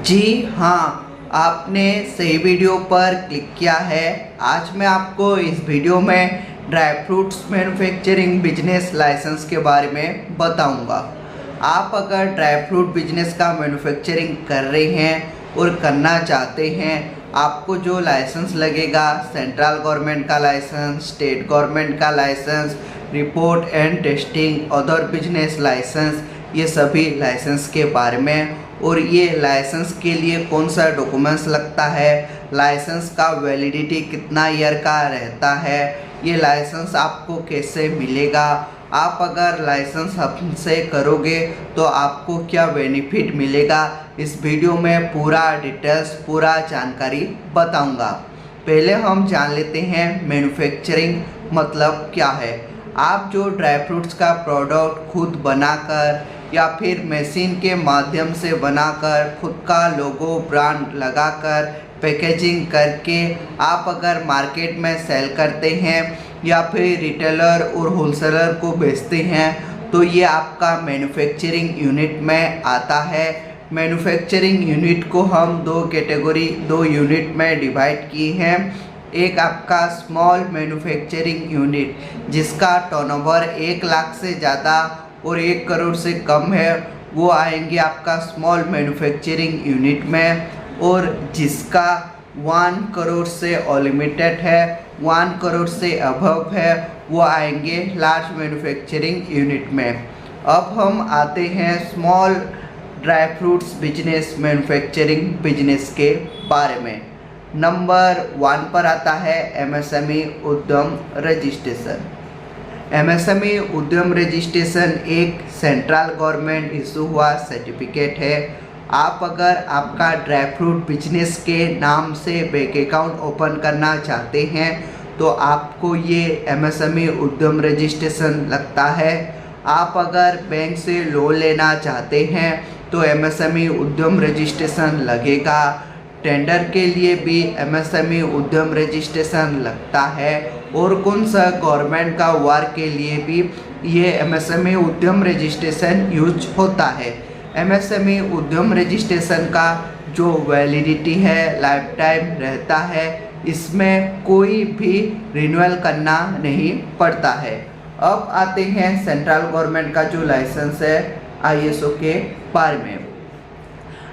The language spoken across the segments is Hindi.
जी हाँ, आपने सही वीडियो पर क्लिक किया है। आज मैं आपको इस वीडियो में dry fruits manufacturing business licence के बारे में बताऊंगा। आप अगर ड्राई फ्रूट बिजनेस का मैन्युफैक्चरिंग कर रहे हैं और करना चाहते हैं, आपको जो लाइसेंस लगेगा, सेंट्रल गवर्नमेंट का लाइसेंस, स्टेट गवर्नमेंट का licence, report and testing, other business licence, ये सभी लाइसेंस के बारे में, और ये लाइसेंस के लिए कौन सा डॉक्यूमेंट्स लगता है, लाइसेंस का वैलिडिटी कितना ईयर का रहता है, ये लाइसेंस आपको कैसे मिलेगा, आप अगर लाइसेंस हमसे करोगे तो आपको क्या बेनिफिट मिलेगा, इस वीडियो में पूरा डिटेल्स, पूरा जानकारी बताऊंगा। पहले हम जान लेते हैं मैन्युफैक्चरिंग मतलब क्या है। आप जो ड्राई फ्रूट्स का प्रोडक्ट खुद बनाकर या फिर मशीन के माध्यम से बनाकर खुद का लोगो ब्रांड लगाकर पैकेजिंग करके आप अगर मार्केट में सेल करते हैं या फिर रिटेलर और होलसेलर को बेचते हैं तो ये आपका मैन्युफैक्चरिंग यूनिट में आता है। मैन्युफैक्चरिंग यूनिट को हम दो यूनिट में डिवाइड किए हैं। एक आपका स्मॉल मैन्युफैक्चरिंग यूनिट जिसका टर्नओवर 1 लाख से ज़्यादा और 1 करोड़ से कम है, वो आएंगे आपका स्मॉल मैन्युफैक्चरिंग यूनिट में, और जिसका 1 करोड़ से अनलिमिटेड है, 1 करोड़ से अबव है, वो आएंगे लार्ज मैन्युफैक्चरिंग यूनिट में। अब हम आते हैं small dry fruits business manufacturing business के बारे में। नंबर 1 पर आता है एमएसएमई उद्यम रजिस्ट्रेशन। एमएसएमई उद्यम रजिस्ट्रेशन एक सेंट्रल गवर्नमेंट इशू हुआ सर्टिफिकेट है। आप अगर आपका ड्राई फ्रूट बिजनेस के नाम से बैंक अकाउंट ओपन करना चाहते हैं तो आपको ये एमएसएमई उद्यम रजिस्ट्रेशन लगता है। आप अगर बैंक से लोन लेना चाहते हैं तो एमएसएमई उद्यम रजिस्ट्रेशन लगेगा। टेंडर के लिए भी एमएसएमई उद्यम रजिस्ट्रेशन लगता है, और कौन सा गवर्नमेंट का वर्क के लिए भी ये एमएसएमई उद्यम रजिस्ट्रेशन यूज होता है। एमएसएमई उद्यम रजिस्ट्रेशन का जो वैलिडिटी है लाइफ टाइम रहता है, इसमें कोई भी रिन्यूअल करना नहीं पड़ता है। अब आते हैं सेंट्रल गवर्नमेंट का जो लाइसेंस है आईएसओ के बारे में।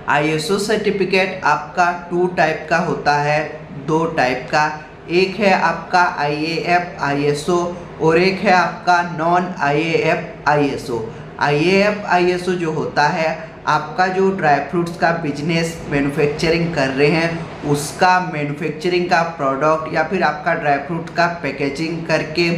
आईएसओ सर्टिफिकेट आपका 2 टाइप का होता है, 2 टाइप का। एक है आपका आईएएफ आईएसओ और एक है आपका non IAF ISO. IAF ISO जो होता है, आपका जो ड्राई फ्रूट्स का बिजनेस मैन्युफैक्चरिंग कर रहे हैं उसका मैन्युफैक्चरिंग का प्रोडक्ट या फिर आपका ड्राई फ्रूट का पैकेजिंग करके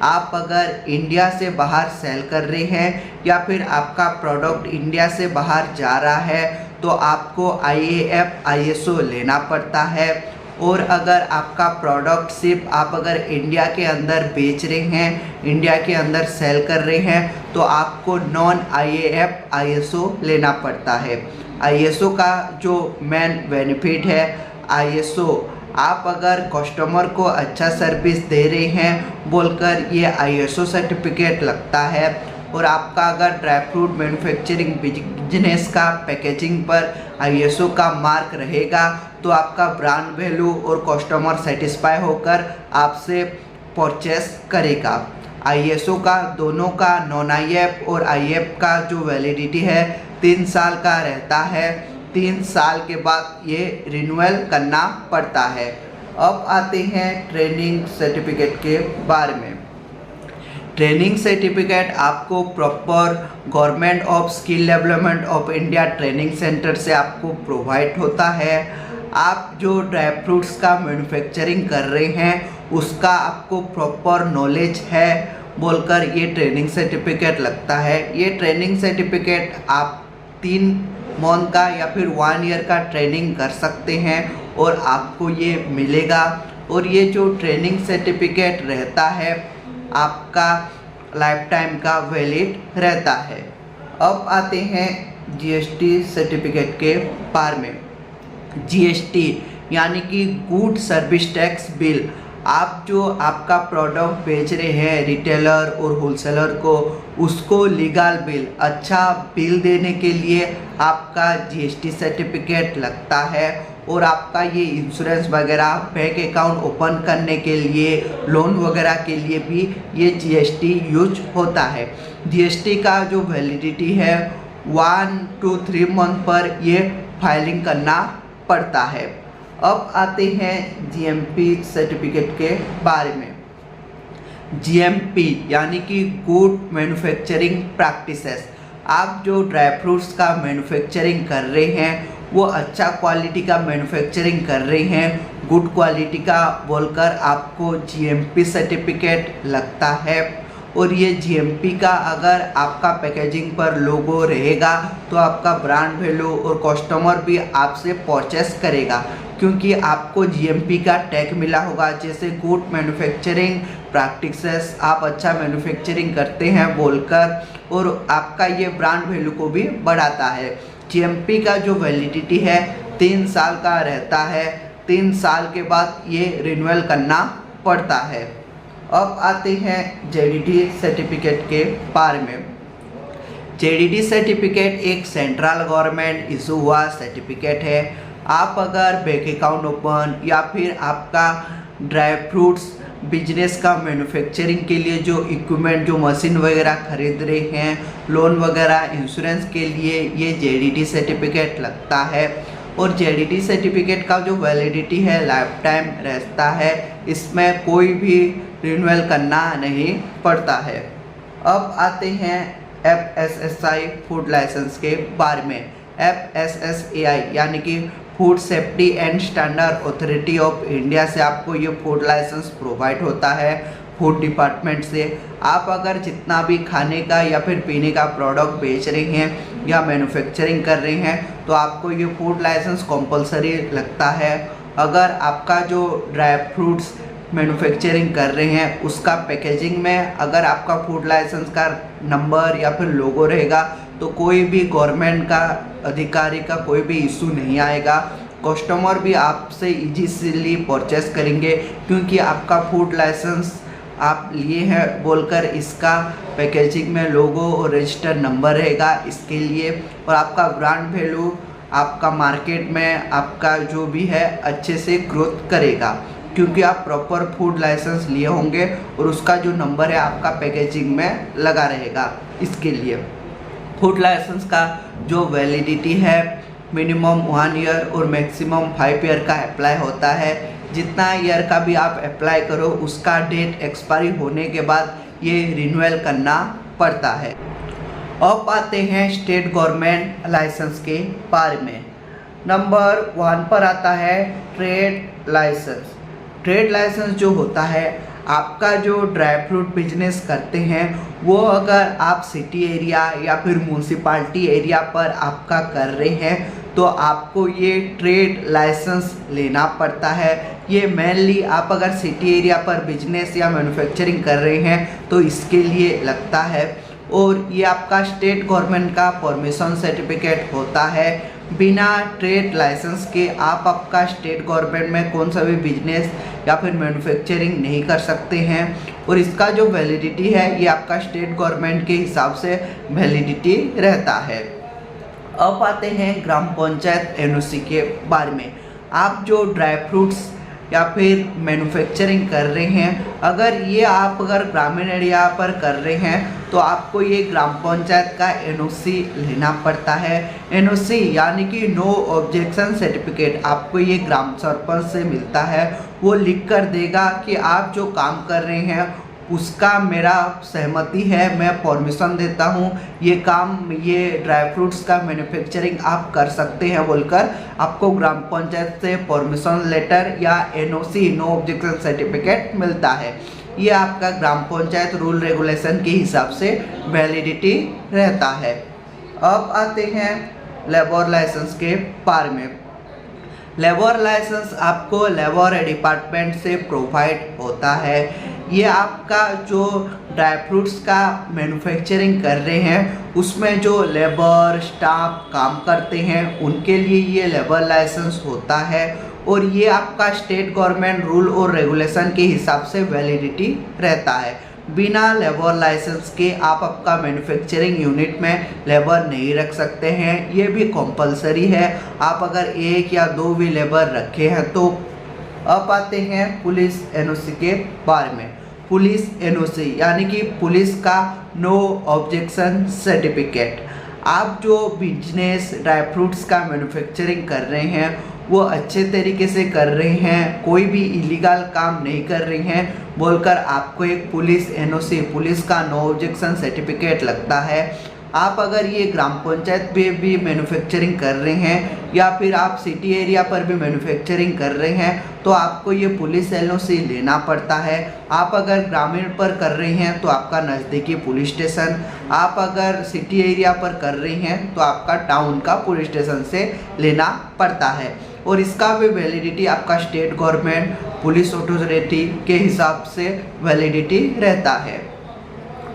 आप अगर इंडिया से बाहर सेल कर रहे हैं या फिर आपका प्रोडक्ट इंडिया से बाहर जा रहा है तो आपको आईएएफ आईएसओ लेना पड़ता है। और अगर आपका प्रोडक्ट सिर्फ आप अगर इंडिया के अंदर बेच रहे हैं, इंडिया के अंदर सेल कर रहे हैं, तो आपको नॉन आईएएफ आईएसओ लेना पड़ता है। आईएसओ का जो मेन बेनिफिट है, आईएसओ आप अगर कस्टमर को अच्छा सर्विस दे रहे हैं बोलकर ये आईएसओ सर्टिफिकेट लगता है। और आपका अगर ड्राई फ्रूट मैन्युफैक्चरिंग बिजनेस का पैकेजिंग पर आईएसओ का मार्क रहेगा तो आपका ब्रांड वैल्यू और कस्टमर सेटिस्फाई होकर आपसे परचेस करेगा। आईएसओ का दोनों का नॉन आईएएफ और आईएएफ का जो वैलिडिटी है 3 साल का रहता है। 3 साल के बाद ये रिन्यूअल करना पड़ता है। अब आते हैं ट्रेनिंग सर्टिफिकेट के बारे में। ट्रेनिंग सर्टिफिकेट आपको proper government of skill development of India training centre से आपको प्रोवाइड होता है। आप जो ड्राई फ्रूट्स का मैन्युफैक्चरिंग कर रहे हैं उसका आपको प्रॉपर नॉलेज है बोलकर ये ट्रेनिंग सर्टिफिकेट लगता है। ये ट्रेनिंग सर्टिफिकेट आप 3 मंथ का या फिर 1 ईयर का ट्रेनिंग कर सकते हैं और आपको ये मिलेगा। और ये जो ट्रेनिंग सर्टिफिकेट रहता है आपका लाइफ टाइम का वैलिड रहता है। अब आते हैं जीएसटी सर्टिफिकेट के बारे में। जीएसटी यानी कि गुड सर्विस टैक्स बिल आप जो आपका प्रोडक्ट बेच रहे हैं रिटेलर और होलसेलर को, उसको लीगल बिल, अच्छा बिल देने के लिए आपका जीएसटी सर्टिफिकेट लगता है और आपका ये इंश्योरेंस वगैरह, बैंक अकाउंट ओपन करने के लिए, लोन वगैरह के लिए भी ये जीएसटी यूज होता है। जीएसटी का जो वैलिडिटी है 1 to 3 मंथ पर ये फाइलिंग करना पड़ता है। अब आते हैं जीएमपी सर्टिफिकेट के बारे में। जीएमपी यानी कि गुड मैन्युफैक्चरिंग प्रैक्टिसेस। आप जो ड्राई फ्रूट्स का मैन्युफैक्चरिंग कर रहे हैं वो अच्छा क्वालिटी का मैन्युफैक्चरिंग कर रहे हैं, गुड क्वालिटी का बोलकर आपको जीएमपी सर्टिफिकेट लगता है। और ये जीएमपी का अगर आपका पैकेजिंग पर लोगो रहेगा तो आपका ब्रांड वैल्यू और कस्टमर भी आपसे परचेस करेगा, क्योंकि आपको जीएमपी का टैग मिला होगा, जैसे गुड मैन्युफैक्चरिंग प्रैक्टिसेस, आप अच्छा मैन्युफैक्चरिंग करते हैं बोलकर, और आपका ये ब्रांड वैल्यू को भी बढ़ाता है। जीएमपी का जो वैलिडिटी है 3 साल का रहता है, 3 साल के बाद ये रिन्यूअल करना पड़ता है। अब आते हैं जेडीटी सर्टिफिकेट के बारे में। जेडीटी सर्टिफिकेट एक सेंट्रल गवर्नमेंट इशू हुआ सर्टिफिकेट है। आप अगर बैंक अकाउंट ओपन या फिर आपका ड्राई फ्रूट्स बिजनेस का मैन्युफैक्चरिंग के लिए जो इक्विपमेंट, जो मशीन वगैरह खरीद रहे हैं, लोन वगैरह, इंश्योरेंस के लिए ये जेडीटी सर्टिफिकेट लगता है। और जेडीटी सर्टिफिकेट का जो वैलिडिटी है लाइफ टाइम रहता है, इसमें कोई भी रिन्यूअल करना नहीं पड़ता है। अब आते हैं एफएसएसआई फूड लाइसेंस के बारे में। एफएसएसएआई यानी कि food safety and standard authority of India से आपको ये फूड लाइसेंस प्रोवाइड होता है फूड डिपार्टमेंट से। आप अगर जितना भी खाने का या फिर पीने का प्रोडक्ट बेच रहे हैं या मैन्युफैक्चरिंग कर रहे हैं तो आपको ये फूड लाइसेंस कंपलसरी लगता है। अगर आपका जो ड्राई फ्रूट्स मैन्युफैक्चरिंग कर रहे हैं उसका पैकेजिंग में अगर आपका फूड लाइसेंस का नंबर या फिर लोगो रहेगा तो कोई भी गवर्नमेंट का अधिकारी का कोई भी इशू नहीं आएगा। कस्टमर भी आपसे इजीली परचेस करेंगे, क्योंकि आपका फूड लाइसेंस आप लिए हैं बोलकर इसका पैकेजिंग में लोगो और रजिस्टर नंबर रहेगा इसके लिए। और आपका ब्रांड वैल्यू आपका मार्केट में आपका जो भी है अच्छे से ग्रोथ करेगा, क्योंकि आप प्रॉपर फूड लाइसेंस लिए होंगे और उसका जो नंबर है आपका पैकेजिंग में लगा रहेगा। इसके लिए फूड लाइसेंस का जो वैलिडिटी है मिनिमम 1 ईयर और मैक्सिमम 5 ईयर का अप्लाई होता है। जितना ईयर का भी आप अप्लाई करो उसका डेट एक्सपायरी होने के बाद ये रिन्यूअल करना पड़ता है। अब आते हैं स्टेट गवर्नमेंट लाइसेंस के बारे में। नंबर 1 पर आता है ट्रेड लाइसेंस। ट्रेड लाइसेंस जो होता है, आपका जो ड्राई फ्रूट बिजनेस करते हैं वो अगर आप सिटी एरिया या फिर म्यूनसिपाल्टी एरिया पर आपका कर रहे हैं तो आपको ये ट्रेड लाइसेंस लेना पड़ता है। ये मेनली आप अगर सिटी एरिया पर बिजनेस या मैन्युफैक्चरिंग कर रहे हैं तो इसके लिए लगता है। और ये आपका स्टेट गवर्नमेंट का परमिशन सर्टिफिकेट होता है। बिना ट्रेड लाइसेंस के आप आपका स्टेट गवर्नमेंट में कौन सा भी बिजनेस या फिर मैन्युफैक्चरिंग नहीं कर सकते हैं। और इसका जो वैलिडिटी है ये आपका स्टेट गवर्नमेंट के हिसाब से वैलिडिटी रहता है। अब आते हैं ग्राम पंचायत एनओसी के बारे में। आप जो ड्राई फ्रूट्स या फिर मैन्युफैक्चरिंग कर रहे हैं, अगर ग्रामीण एरिया पर कर रहे हैं तो आपको ये ग्राम पंचायत का एनओसी लेना पड़ता है। एनओसी यानी कि नो ऑब्जेक्शन सर्टिफिकेट आपको ये ग्राम सरपंच से मिलता है। वो लिख कर देगा कि आप जो काम कर रहे हैं उसका मेरा सहमति है, मैं परमिशन देता हूँ, ये काम, ये ड्राई फ्रूट्स का मैन्युफैक्चरिंग आप कर सकते हैं बोलकर आपको ग्राम पंचायत से परमिशन लेटर या एनओसी नो ऑब्जेक्शन सर्टिफिकेट मिलता है। ये आपका ग्राम पंचायत रूल रेगुलेशन के हिसाब से वैलिडिटी रहता है। अब आते हैं लेबर लाइसेंस के बारे में। लेबर लाइसेंस आपको लेबर डिपार्टमेंट से प्रोवाइड होता है। ये आपका जो ड्राई फ्रूट्स का मैन्युफैक्चरिंग कर रहे हैं उसमें जो लेबर स्टाफ काम करते हैं उनके लिए ये लेबर लाइसेंस होता है। और ये आपका स्टेट गवर्नमेंट रूल और रेगुलेशन के हिसाब से वैलिडिटी रहता है। बिना लेबर लाइसेंस के आप आपका मैन्युफैक्चरिंग यूनिट में लेबर नहीं रख सकते हैं, ये भी कंपलसरी है। आप अगर एक या दो भी लेबर रखे हैं तो। अब आते हैं पुलिस एनओसी के बारे में। पुलिस एनओसी यानी कि पुलिस का नो ऑब्जेक्शन सर्टिफिकेट। आप जो बिजनेस ड्राई फ्रूट्स का मैन्युफैक्चरिंग कर रहे हैं वो अच्छे तरीके से कर रहे हैं, कोई भी इलीगल काम नहीं कर रहे हैं बोलकर आपको एक पुलिस एनओसी, पुलिस का नो ऑब्जेक्शन सर्टिफिकेट लगता है। आप अगर ये ग्राम पंचायत पे भी मैन्युफैक्चरिंग कर रहे हैं या फिर आप सिटी एरिया पर भी मैन्युफैक्चरिंग कर रहे हैं तो आपको ये पुलिस एनओसी लेना पड़ता है। आप अगर ग्रामीण पर कर रहे हैं तो आपका नज़दीकी पुलिस स्टेशन, आप अगर सिटी एरिया पर कर रहे हैं तो आपका टाउन का पुलिस स्टेशन से लेना पड़ता है। और इसका भी वैलिडिटी आपका स्टेट गवर्नमेंट पुलिस अथॉरिटी के हिसाब से वैलिडिटी रहता है।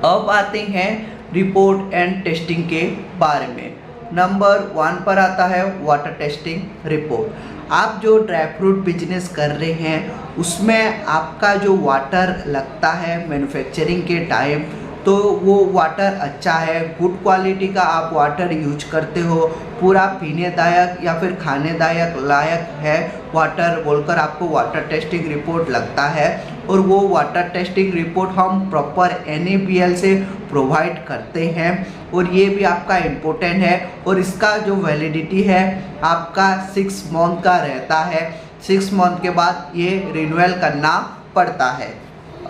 अब आते हैं रिपोर्ट एंड टेस्टिंग के बारे में। नंबर 1 पर आता है वाटर टेस्टिंग रिपोर्ट। आप जो ड्राई फ्रूट बिजनेस कर रहे हैं उसमें आपका जो वाटर लगता है मैन्युफैक्चरिंग के टाइम तो वो वाटर अच्छा है, गुड क्वालिटी का आप वाटर यूज करते हो, पूरा पीने लायक या फिर खाने लायक है वाटर बोलकर आपको वाटर टेस्टिंग रिपोर्ट लगता है। और वो वाटर टेस्टिंग रिपोर्ट हम प्रॉपर NABL से प्रोवाइड करते हैं और ये भी आपका इम्पोर्टेंट है। और इसका जो वैलिडिटी है आपका 6 मंथ का रहता है। 6 मंथ के बाद ये रिन्यूअल करना पड़ता है।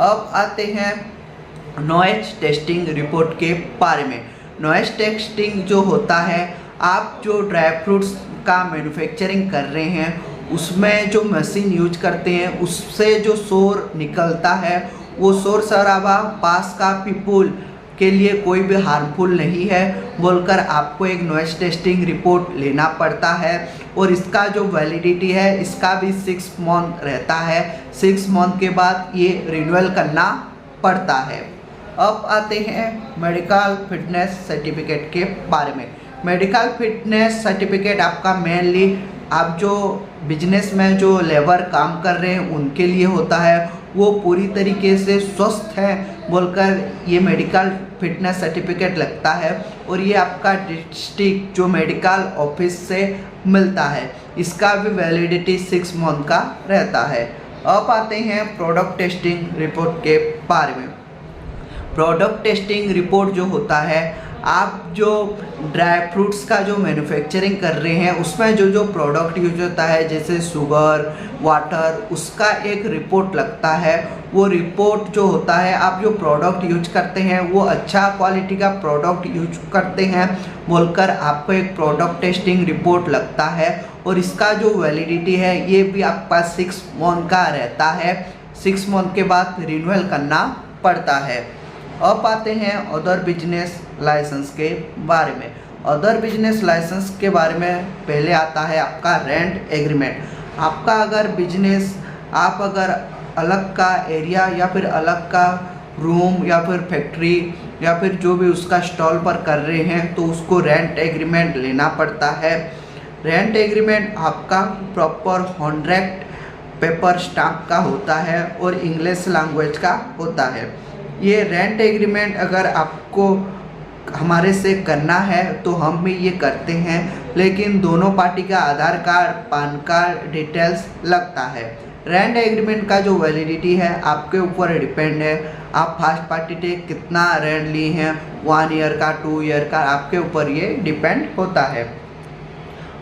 अब आते हैं नॉइज टेस्टिंग रिपोर्ट के बारे में। नॉइज टेस्टिंग जो होता है, आप जो ड्राई फ्रूट्स का मैन्युफैक्चरिंग कर रहे हैं उसमें जो मशीन यूज करते हैं उससे जो शोर निकलता है वो शोर शराबा पास का पीपुल के लिए कोई भी हार्मफुल नहीं है बोलकर आपको एक नॉइज टेस्टिंग रिपोर्ट लेना पड़ता है। और इसका जो वैलिडिटी है इसका भी 6 मंथ रहता है। 6 मंथ के बाद ये रिन्यूअल करना पड़ता है। अब आते हैं मेडिकल फिटनेस सर्टिफिकेट के बारे में। मेडिकल फिटनेस सर्टिफिकेट आपका मेनली आप जो बिजनेस में जो लेबर काम कर रहे हैं उनके लिए होता है, वो पूरी तरीके से स्वस्थ है बोलकर ये मेडिकल फिटनेस सर्टिफिकेट लगता है। और ये आपका डिस्ट्रिक्ट जो मेडिकल ऑफिस से मिलता है, इसका भी वैलिडिटी 6 मंथ का रहता है। अब आते हैं प्रोडक्ट टेस्टिंग रिपोर्ट के बारे में। प्रोडक्ट टेस्टिंग रिपोर्ट जो होता है, आप जो ड्राई फ्रूट्स का जो मैन्युफैक्चरिंग कर रहे हैं उसमें जो जो प्रोडक्ट यूज होता है जैसे शुगर, वाटर, उसका एक रिपोर्ट लगता है। वो रिपोर्ट जो होता है आप जो प्रोडक्ट यूज करते हैं वो अच्छा क्वालिटी का प्रोडक्ट यूज करते हैं बोलकर आपको एक प्रोडक्ट टेस्टिंग रिपोर्ट लगता है। और इसका जो वैलिडिटी है ये भी आपका 6 मंथ का रहता है। 6 मंथ के बाद रिन्यूअल करना पड़ता है। अब आते हैं अदर बिजनेस लाइसेंस के बारे में। अदर बिजनेस लाइसेंस के बारे में पहले आता है आपका रेंट एग्रीमेंट। आपका अगर बिजनेस आप अगर अलग का एरिया या फिर अलग का रूम या फिर फैक्ट्री या फिर जो भी उसका स्टॉल पर कर रहे हैं तो उसको रेंट एग्रीमेंट लेना पड़ता है। रेंट एग्रीमेंट आपका प्रॉपर कॉन्ट्रैक्ट पेपर स्टाम्प का होता है और इंग्लिश लैंग्वेज का होता है। ये रेंट एग्रीमेंट अगर आपको हमारे से करना है तो हम भी ये करते हैं, लेकिन दोनों पार्टी का Aadhaar card, PAN card details लगता है। रेंट एग्रीमेंट का जो वैलिडिटी है आपके ऊपर डिपेंड है, आप फर्स्ट पार्टी से कितना रेंट लिए हैं, 1 ईयर का, 2 ईयर का, आपके ऊपर ये डिपेंड होता है।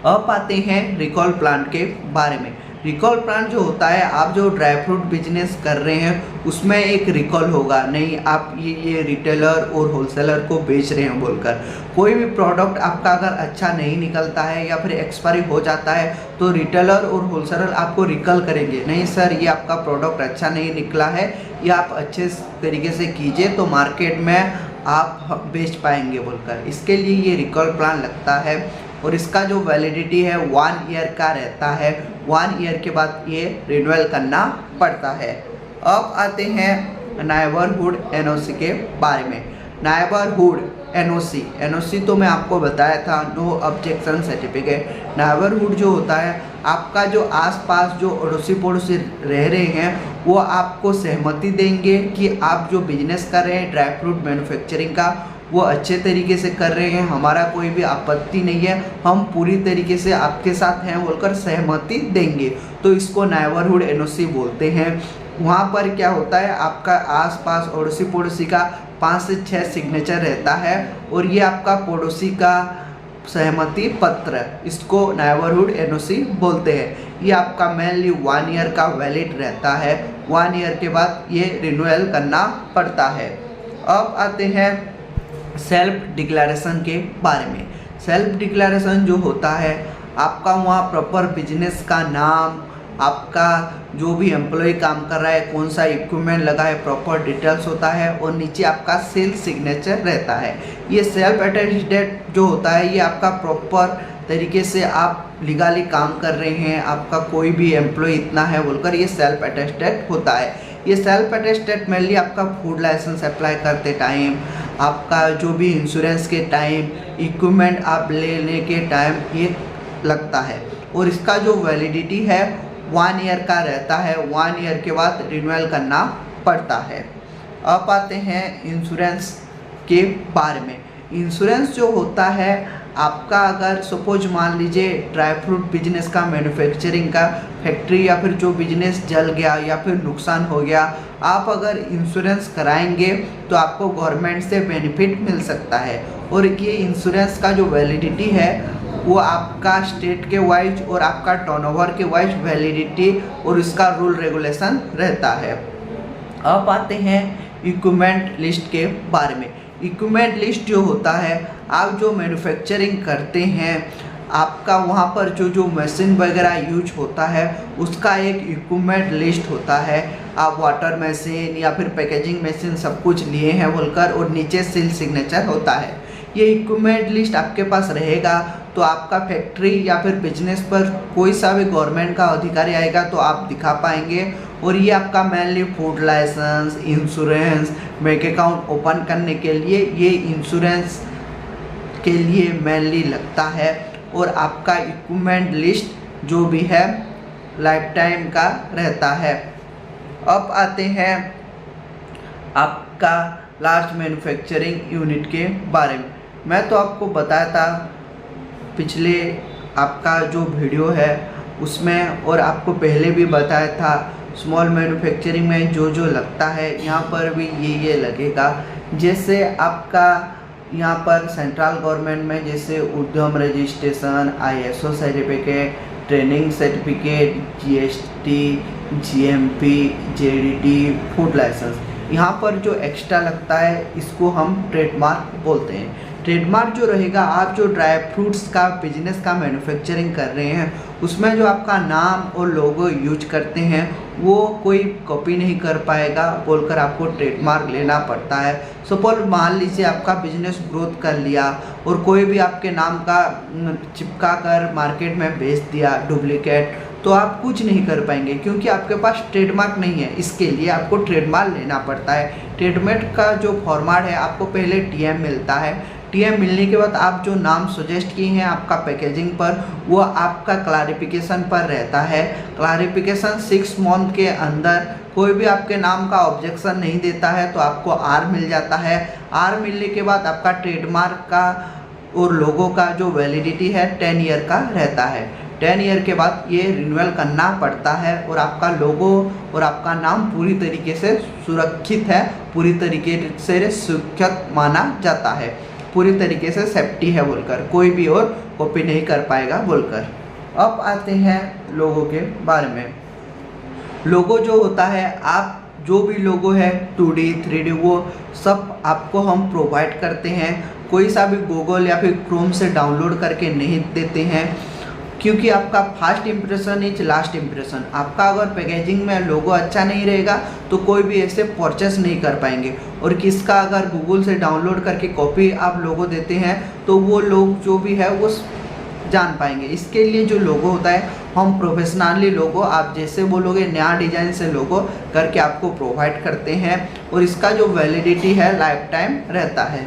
अब आते हैं रिकॉल प्लान के बारे में। रिकॉल प्लान जो होता है, आप जो ड्राई फ्रूट बिजनेस कर रहे हैं उसमें एक रिकॉल होगा, नहीं आप ये रिटेलर और होलसेलर को बेच रहे हैं बोलकर। कोई भी प्रोडक्ट आपका अगर अच्छा नहीं निकलता है या फिर एक्सपायरी हो जाता है तो रिटेलर और होलसेलर आपको रिकॉल करेंगे, नहीं सर ये आपका प्रोडक्ट अच्छा नहीं निकला है, ये आप अच्छे तरीके से कीजिए तो मार्केट में आप बेच पाएंगे बोलकर। इसके लिए ये रिकॉल प्लान लगता है और इसका जो वैलिडिटी है 1 ईयर का रहता है। 1 ईयर के बाद ये रिन्यूअल करना पड़ता है। अब आते हैं नेबरहुड एनओसी के बारे में। नेबरहुड एनओसी तो मैं आपको बताया था, नो ऑब्जेक्शन सर्टिफिकेट। नेबरहुड जो होता है, आपका जो आसपास जो अड़ोसी पड़ोसी रह रहे हैं वो आपको सहमति देंगे कि आप जो बिजनेस कर रहे हैं ड्राई फ्रूट मैन्युफैक्चरिंग का वो अच्छे तरीके से कर रहे हैं, हमारा कोई भी आपत्ति नहीं है, हम पूरी तरीके से आपके साथ हैं बोलकर सहमति देंगे। तो इसको नेबरहुड एनओसी बोलते हैं। वहाँ पर क्या होता है, आपका आसपास अड़ोसी पड़ोसी का 5 से 6 सिग्नेचर रहता है और ये आपका पड़ोसी का सहमति पत्र, इसको नेबरहुड एनओसी बोलते हैं। ये आपका मेनली 1 ईयर का वैलिड रहता है, 1 ईयर के बाद ये रिन्यूअल करना पड़ता है। अब आते हैं सेल्फ डिक्लेरेशन के बारे में। सेल्फ डिक्लेरेशन जो होता है, आपका वहाँ प्रॉपर बिजनेस का नाम, आपका जो भी एम्प्लॉय काम कर रहा है, कौन सा इक्विपमेंट लगा है, प्रॉपर डिटेल्स होता है और नीचे आपका सेल्स सिग्नेचर रहता है। ये सेल्फ अटेस्टेड जो होता है, ये आपका प्रॉपर तरीके से आप लीगली काम कर रहे हैं, आपका कोई भी एम्प्लॉय इतना है बोलकर ये सेल्फ अटेस्टेड होता है। ये सेल्फ अटेस्टेड मेनली आपका फूड लाइसेंस अप्लाई करते टाइम, आपका जो भी इंश्योरेंस के टाइम, इक्विपमेंट आप लेने के टाइम ये लगता है और इसका जो वैलिडिटी है 1 ईयर का रहता है। 1 ईयर के बाद रिन्यूअल करना पड़ता है। अब आते हैं इंश्योरेंस के बारे में। इंश्योरेंस जो होता है, आपका अगर सपोज मान लीजिए ड्राई फ्रूट बिजनेस का, मैन्युफैक्चरिंग का फैक्ट्री या फिर जो बिजनेस जल गया या फिर नुकसान हो गया, आप अगर इंश्योरेंस कराएंगे तो आपको गवर्नमेंट से बेनिफिट मिल सकता है। और ये इंश्योरेंस का जो वैलिडिटी है वो आपका स्टेट के वाइज और आपका टर्नओवर के वाइज वैलिडिटी और इसका रूल रेगुलेशन रहता है। अब आते हैं इक्विपमेंट लिस्ट के बारे में। इक्विपमेंट लिस्ट जो होता है, आप जो मैन्युफैक्चरिंग करते हैं, आपका वहाँ पर जो मशीन वगैरह यूज होता है उसका एक इक्विपमेंट लिस्ट होता है। आप वाटर मशीन या फिर पैकेजिंग मशीन सब कुछ लिए हैं बोलकर और नीचे सील सिग्नेचर होता है। ये इक्विपमेंट लिस्ट आपके पास रहेगा तो आपका फैक्ट्री या फिर बिजनेस पर कोई सा भी गवर्नमेंट का अधिकारी आएगा तो आप दिखा पाएंगे। और ये आपका mainly food licence, insurance, bank account open करने के लिए ये इंश्योरेंस के लिए मेनली लगता है। और आपका इक्विपमेंट लिस्ट जो भी है लाइफ टाइम का रहता है। अब आते हैं आपका लार्ज मैन्युफैक्चरिंग यूनिट के बारे में। मैं तो आपको बताया था पिछले आपका जो वीडियो है उसमें, और आपको पहले भी बताया था स्मॉल मैन्युफैक्चरिंग में जो लगता है यहाँ पर भी ये लगेगा। जैसे आपका यहाँ पर सेंट्रल गवर्नमेंट में जैसे Udyam registration, ISO certificate, training certificate, GST, GMP, JDT, food licence, यहाँ पर जो एक्स्ट्रा लगता है इसको हम ट्रेडमार्क बोलते हैं। ट्रेडमार्क जो रहेगा, आप जो ड्राई फ्रूट्स का बिजनेस का मैन्युफैक्चरिंग कर रहे हैं उसमें जो आपका नाम और लोगो यूज करते हैं वो कोई कॉपी नहीं कर पाएगा बोलकर आपको ट्रेडमार्क लेना पड़ता है। सपोज मान लीजिए आपका बिजनेस ग्रोथ कर लिया और कोई भी आपके नाम का चिपका कर मार्केट में बेच दिया डुप्लीकेट, तो आप कुछ नहीं कर पाएंगे क्योंकि आपके पास ट्रेडमार्क नहीं है। इसके लिए आपको ट्रेडमार्क लेना पड़ता है। ट्रेडमार्क का जो फॉर्मेट है, आपको पहले TM मिलता है। TM मिलने के बाद आप जो नाम सजेस्ट किए हैं आपका पैकेजिंग पर, वो आपका क्लैरिफिकेशन पर रहता है। क्लैरिफिकेशन 6 मंथ के अंदर कोई भी आपके नाम का ऑब्जेक्शन नहीं देता है तो आपको R मिल जाता है। R मिलने के बाद आपका ट्रेडमार्क का और लोगो का जो वैलिडिटी है 10 ईयर का रहता है। 10 ईयर के बाद ये रिन्यूअल करना पड़ता है और आपका लोगो और आपका नाम पूरी तरीके से सुरक्षित है, पूरी तरीके से सुरक्षित माना जाता है, पूरी तरीके से सेफ्टी है बोलकर, कोई भी और कॉपी नहीं कर पाएगा बोलकर। अब आते हैं लोगो के बारे में। लोगो जो होता है, आप जो भी लोगो है 2D 3D वो सब आपको हम प्रोवाइड करते हैं। कोई सा भी गूगल या फिर क्रोम से डाउनलोड करके नहीं देते हैं क्योंकि आपका first impression is last impression. आपका अगर पैकेजिंग में लोगो अच्छा नहीं रहेगा तो कोई भी ऐसे परचेस नहीं कर पाएंगे। और किसका अगर गूगल से डाउनलोड करके कॉपी आप लोगो देते हैं तो वो लोग जो भी है वो जान पाएंगे। इसके लिए जो लोगो होता है हम प्रोफेशनली लोगो, आप जैसे बोलोगे नया डिजाइन से लोगो करके आपको प्रोवाइड करते हैं और इसका जो वैलिडिटी है लाइफ टाइम रहता है।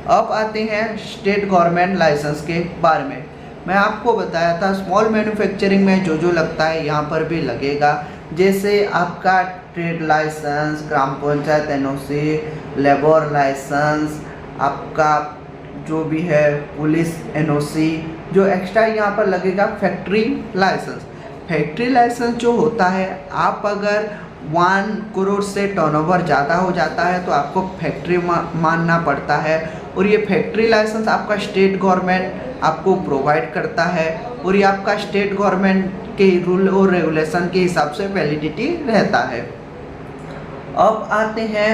अब आते हैं स्टेट गवर्नमेंट लाइसेंस के बारे में। मैं आपको बताया था स्मॉल मैन्युफैक्चरिंग में जो लगता है यहाँ पर भी लगेगा, जैसे आपका ट्रेड लाइसेंस, ग्राम पंचायत एनओसी, लेबर लाइसेंस, आपका जो भी है पुलिस एनओसी। जो एक्स्ट्रा यहाँ पर लगेगा फैक्ट्री लाइसेंस। फैक्ट्री लाइसेंस जो होता है, आप अगर 1 करोड़ से टर्नओवर ज़्यादा हो जाता है तो आपको फैक्ट्री मानना पड़ता है, और ये फैक्ट्री लाइसेंस आपका स्टेट गवर्नमेंट आपको प्रोवाइड करता है, और ये आपका स्टेट गवर्नमेंट के रूल और रेगुलेशन के हिसाब से वैलिडिटी रहता है। अब आते हैं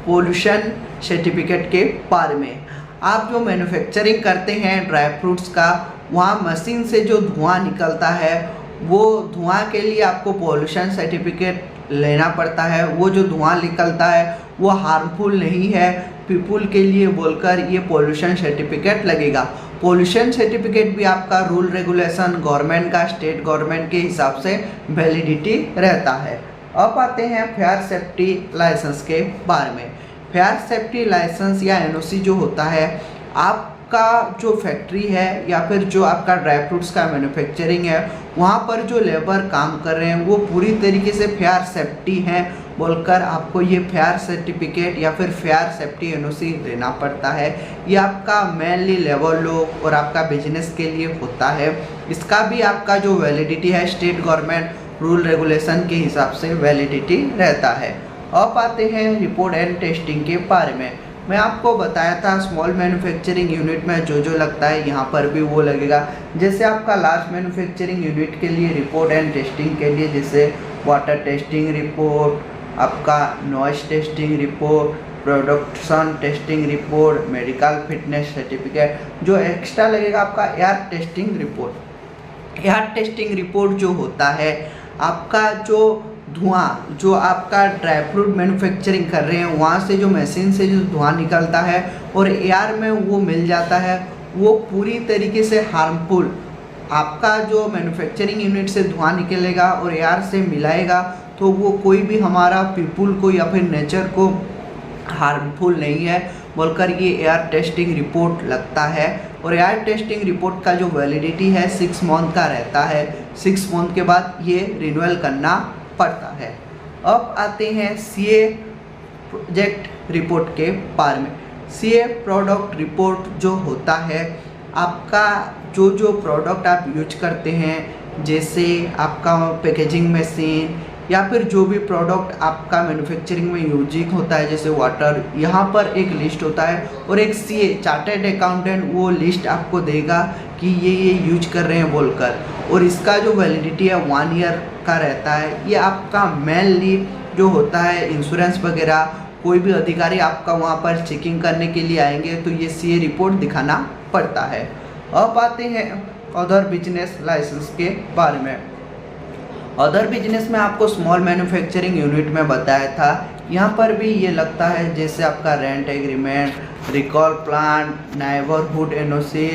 पोल्यूशन सर्टिफिकेट के बारे में। आप जो मैन्युफैक्चरिंग करते हैं ड्राई फ्रूट्स का, वहाँ मशीन से जो धुआं निकलता है, वो धुआं के लिए आपको पोल्यूशन सर्टिफिकेट लेना पड़ता है। वो जो धुआं निकलता है वो हार्मफुल नहीं है पीपुल के लिए बोलकर ये पोल्यूशन सर्टिफिकेट लगेगा। पोल्यूशन सर्टिफिकेट भी आपका रूल रेगुलेशन गवर्नमेंट का, स्टेट गवर्नमेंट के हिसाब से वैलिडिटी रहता है। अब आते हैं फायर सेफ्टी लाइसेंस के बारे में। फायर सेफ्टी लाइसेंस या एनओसी जो होता है, आपका जो फैक्ट्री है या फिर जो आपका ड्राई फ्रूट्स का मैन्युफैक्चरिंग है, वहाँ पर जो लेबर काम कर रहे हैं वो पूरी तरीके से फायर सेफ्टी हैं बोलकर आपको ये फायर सर्टिफिकेट या फिर फायर सेफ्टी एनओसी लेना पड़ता है। ये आपका मेनली लेबर लोग और आपका बिजनेस के लिए होता है। इसका भी आपका जो वैलिडिटी है स्टेट गवर्नमेंट रूल रेगुलेशन के हिसाब से वैलिडिटी रहता है। अब आते हैं रिपोर्ट एंड टेस्टिंग के बारे में। मैं आपको बताया था स्मॉल मैन्युफैक्चरिंग यूनिट में जो लगता है यहाँ पर भी वो लगेगा। जैसे आपका लार्ज मैन्युफैक्चरिंग यूनिट के लिए रिपोर्ट एंड टेस्टिंग के लिए जैसे वाटर टेस्टिंग रिपोर्ट, आपका noise testing report, production testing report, medical fitness certificate. जो एक्स्ट्रा लगेगा आपका air testing report. Air testing report जो होता है, आपका जो धुआं जो आपका ड्राई फ्रूट मैन्युफैक्चरिंग कर रहे हैं वहाँ से जो मशीन से जो धुआं निकलता है और एयर में वो मिल जाता है, वो पूरी तरीके से हार्मफुल, आपका जो मैन्युफैक्चरिंग यूनिट से धुआं निकलेगा और एयर से मिलाएगा तो वो कोई भी हमारा पीपुल को या फिर नेचर को हार्मफुल नहीं है बोलकर ये एयर टेस्टिंग रिपोर्ट लगता है। और एयर टेस्टिंग रिपोर्ट का जो वैलिडिटी है 6 मंथ का रहता है। 6 मंथ के बाद ये रिन्यूअल करना पड़ता है। अब आते हैं सीए प्रोजेक्ट रिपोर्ट के बारे में। सीए प्रोडक्ट रिपोर्ट जो होता है, आपका जो प्रोडक्ट आप यूज करते हैं, जैसे आपका पैकेजिंग मशीन या फिर जो भी प्रोडक्ट आपका मैन्युफैक्चरिंग में यूजिंग होता है जैसे वाटर, यहाँ पर एक लिस्ट होता है और एक सीए चार्टर्ड अकाउंटेंट वो लिस्ट आपको देगा कि ये यूज कर रहे हैं बोलकर, और इसका जो वैलिडिटी है 1 ईयर का रहता है। ये आपका मेनली जो होता है इंश्योरेंस वगैरह, कोई भी अधिकारी आपका वहाँ पर चेकिंग करने के लिए आएंगे तो ये सीए रिपोर्ट दिखाना पड़ता है। अब आते हैं अदर बिजनेस लाइसेंस के बारे में। अदर बिजनेस में आपको स्मॉल मैन्युफैक्चरिंग यूनिट में बताया था, यहाँ पर भी ये लगता है जैसे आपका rent agreement, recall plan, neighbourhood NOC,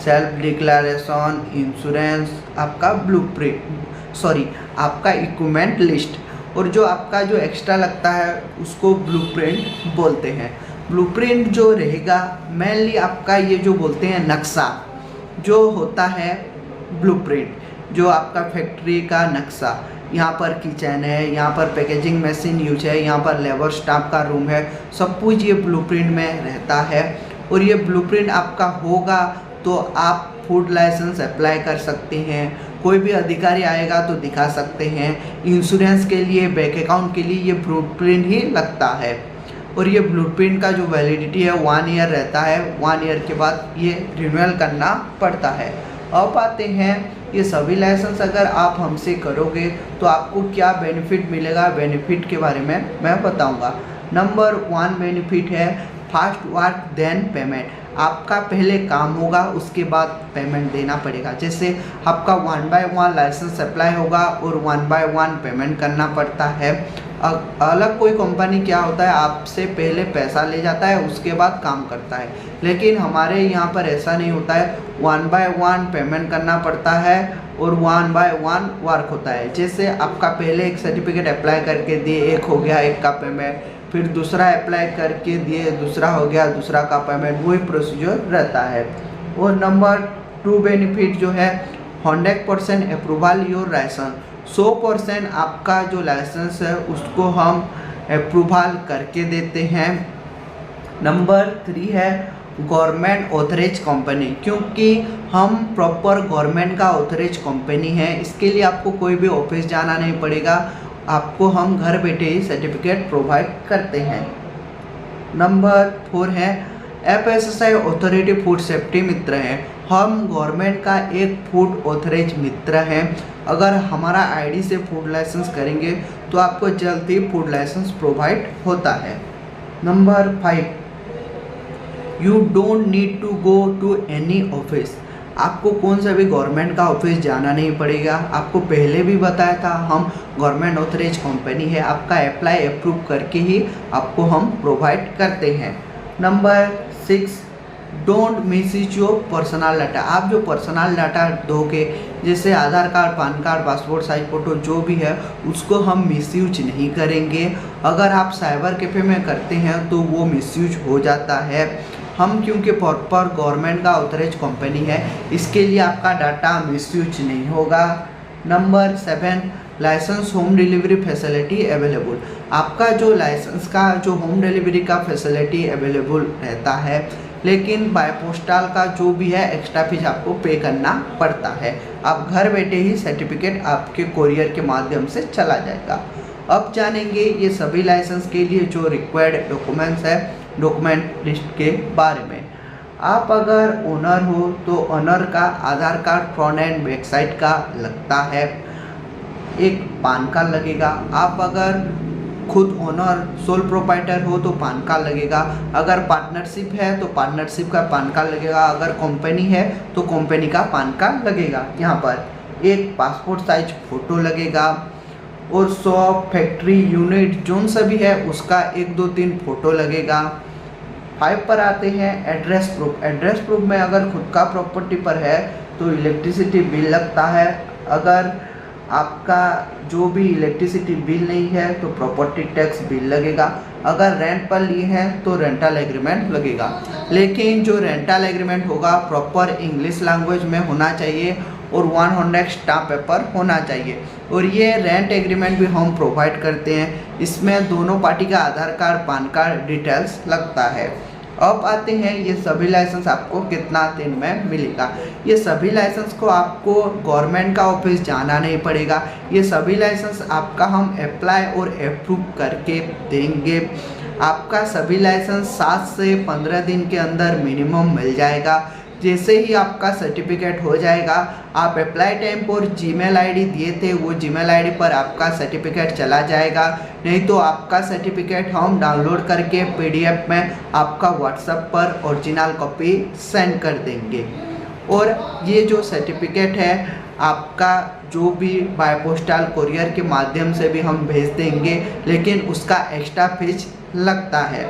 self declaration, insurance, आपका आपका इक्विपमेंट लिस्ट, और जो आपका जो एक्स्ट्रा लगता है उसको ब्लूप्रिंट बोलते हैं। ब्लूप्रिंट जो रहेगा मेनली आपका ये जो बोलते हैं नक्शा जो होता है, ब्लूप्रिंट जो आपका फैक्ट्री का नक्शा, यहाँ पर किचन है, यहाँ पर पैकेजिंग मशीन यूज है, यहाँ पर लेबर स्टाफ का रूम है, सब कुछ ये ब्लूप्रिंट में रहता है। और ये ब्लूप्रिंट आपका होगा तो आप फूड लाइसेंस अप्लाई कर सकते हैं, कोई भी अधिकारी आएगा तो दिखा सकते हैं। इंश्योरेंस के लिए, बैंक अकाउंट के लिए ये ब्लूप्रिंट ही लगता है। और ये ब्लूप्रिंट का जो वैलिडिटी है 1 ईयर रहता है। 1 ईयर के बाद ये रिन्यूअल करना पड़ता है। अब आते हैं ये सभी लाइसेंस अगर आप हमसे करोगे तो आपको क्या बेनिफिट मिलेगा, बेनिफिट के बारे में मैं बताऊंगा। नंबर 1 बेनिफिट है फास्ट वर्क देन पेमेंट। आपका पहले काम होगा उसके बाद पेमेंट देना पड़ेगा। जैसे आपका 1 बाय 1 लाइसेंस अप्लाई होगा और 1 बाय 1 पेमेंट करना पड़ता है। अलग कोई कंपनी क्या होता है, आपसे पहले पैसा ले जाता है उसके बाद काम करता है, लेकिन हमारे यहाँ पर ऐसा नहीं होता है। 1 बाय 1 पेमेंट करना पड़ता है और 1 बाय 1 वर्क होता है। जैसे आपका पहले एक सर्टिफिकेट अप्लाई करके दिए, एक हो गया, एक का पेमेंट, फिर दूसरा अप्लाई करके दिए, दूसरा हो गया, दूसरा का पेमेंट, वही प्रोसीजर रहता है। और नंबर 2 बेनिफिट जो है 100% अप्रूवल योर लाइसेंस, 100% आपका जो लाइसेंस है उसको हम अप्रूवल करके देते हैं। नंबर 3 है गवर्नमेंट ऑथराइज कंपनी, क्योंकि हम प्रॉपर गवर्नमेंट का ऑथराइज कंपनी है, इसके लिए आपको कोई भी ऑफिस जाना नहीं पड़ेगा, आपको हम घर बैठे ही सर्टिफिकेट प्रोवाइड करते हैं। नंबर 4 है FSSAI ऑथोरिटी फूड सेफ्टी मित्र है, हम गवर्नमेंट का एक फूड ऑथराइज मित्र हैं। अगर हमारा आईडी से फूड लाइसेंस करेंगे तो आपको जल्द ही फूड लाइसेंस प्रोवाइड होता है। Number 5, you don't need to go to any office, आपको कौन सा भी गवर्नमेंट का ऑफिस जाना नहीं पड़ेगा। आपको पहले भी बताया था हम गवर्नमेंट ऑथराइज कंपनी है, आपका अप्लाई अप्रूव करके ही आपको हम प्रोवाइड करते हैं। Number 6, don't misuse your personal data, आप जो पर्सनल डाटा दोगे जैसे Aadhaar card, PAN card, passport size photo जो भी है उसको हम मिसयूज नहीं करेंगे। अगर आप साइबर कैफ़े में करते हैं तो वो मिसयूज हो जाता है। हम क्योंकि प्रॉपर गवर्नमेंट का ऑथराइज कंपनी है, इसके लिए आपका डाटा मिसयूज नहीं होगा। Number 7, licence home delivery facility available, आपका जो लाइसेंस का जो होम डिलीवरी का फैसिलिटी अवेलेबल रहता है, लेकिन बाय पोस्टल का जो भी है एक्स्ट्रा फीस आपको पे करना पड़ता है। आप घर बैठे ही सर्टिफिकेट आपके कोरियर के माध्यम से चला जाएगा। अब जानेंगे ये सभी लाइसेंस के लिए जो रिक्वायर्ड डॉक्यूमेंट्स है, डॉक्यूमेंट लिस्ट के बारे में। आप अगर ओनर हो तो ओनर का Aadhaar card front and back side का लगता है, एक पान कार्ड लगेगा। आप अगर खुद ओनर सोल प्रोप्राइटर हो तो पान कार्ड लगेगा, अगर पार्टनरशिप है तो पार्टनरशिप का पान कार्ड लगेगा, अगर कंपनी है तो कंपनी का पान कार्ड लगेगा। यहाँ पर एक पासपोर्ट साइज फ़ोटो लगेगा और शॉप, फैक्ट्री, यूनिट जोन सभी है उसका 1, 2, 3 फोटो लगेगा। 5 पर आते हैं एड्रेस प्रूफ। एड्रेस प्रूफ में अगर खुद का प्रॉपर्टी पर है तो इलेक्ट्रिसिटी बिल लगता है, अगर आपका जो भी इलेक्ट्रिसिटी बिल नहीं है तो प्रॉपर्टी टैक्स बिल लगेगा, अगर रेंट पर लिए हैं तो रेंटल एग्रीमेंट लगेगा। लेकिन जो रेंटल एग्रीमेंट होगा प्रॉपर इंग्लिश लैंग्वेज में होना चाहिए और 100 स्टाम्प पेपर होना चाहिए। और ये रेंट एग्रीमेंट भी हम प्रोवाइड करते हैं, इसमें दोनों पार्टी का Aadhaar card, PAN card details लगता है। अब आते हैं ये सभी लाइसेंस आपको कितना दिन में मिलेगा। ये सभी लाइसेंस को आपको गवर्नमेंट का ऑफिस जाना नहीं पड़ेगा, ये सभी लाइसेंस आपका हम अप्लाई और अप्रूव करके देंगे। आपका सभी लाइसेंस 7 से 15 दिन के अंदर मिनिमम मिल जाएगा। जैसे ही आपका सर्टिफिकेट हो जाएगा, आप अप्लाई टाइम पर जीमेल आईडी दिए थे वो जीमेल आईडी पर आपका सर्टिफिकेट चला जाएगा, नहीं तो आपका सर्टिफिकेट हम डाउनलोड करके PDF में आपका व्हाट्सएप पर ओरिजिनल कॉपी सेंड कर देंगे। और ये जो सर्टिफिकेट है आपका जो भी बाय पोस्टल कोरियर के माध्यम से भी हम भेज देंगे, लेकिन उसका एक्स्ट्रा फीस लगता है।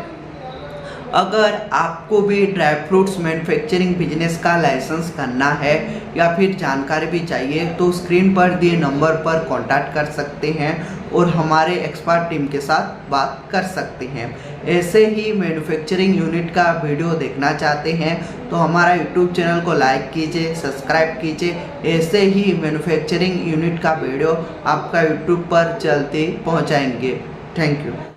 अगर आपको भी ड्राई फ्रूट्स मैन्युफैक्चरिंग बिजनेस का लाइसेंस करना है या फिर जानकारी भी चाहिए तो स्क्रीन पर दिए नंबर पर कांटेक्ट कर सकते हैं और हमारे एक्सपर्ट टीम के साथ बात कर सकते हैं। ऐसे ही मैन्युफैक्चरिंग यूनिट का वीडियो देखना चाहते हैं तो हमारा यूट्यूब चैनल को लाइक कीजिए, सब्सक्राइब कीजिए। ऐसे ही मैन्युफैक्चरिंग यूनिट का वीडियो आपका यूट्यूब पर जल्दी पहुँचाएंगे। Thank you.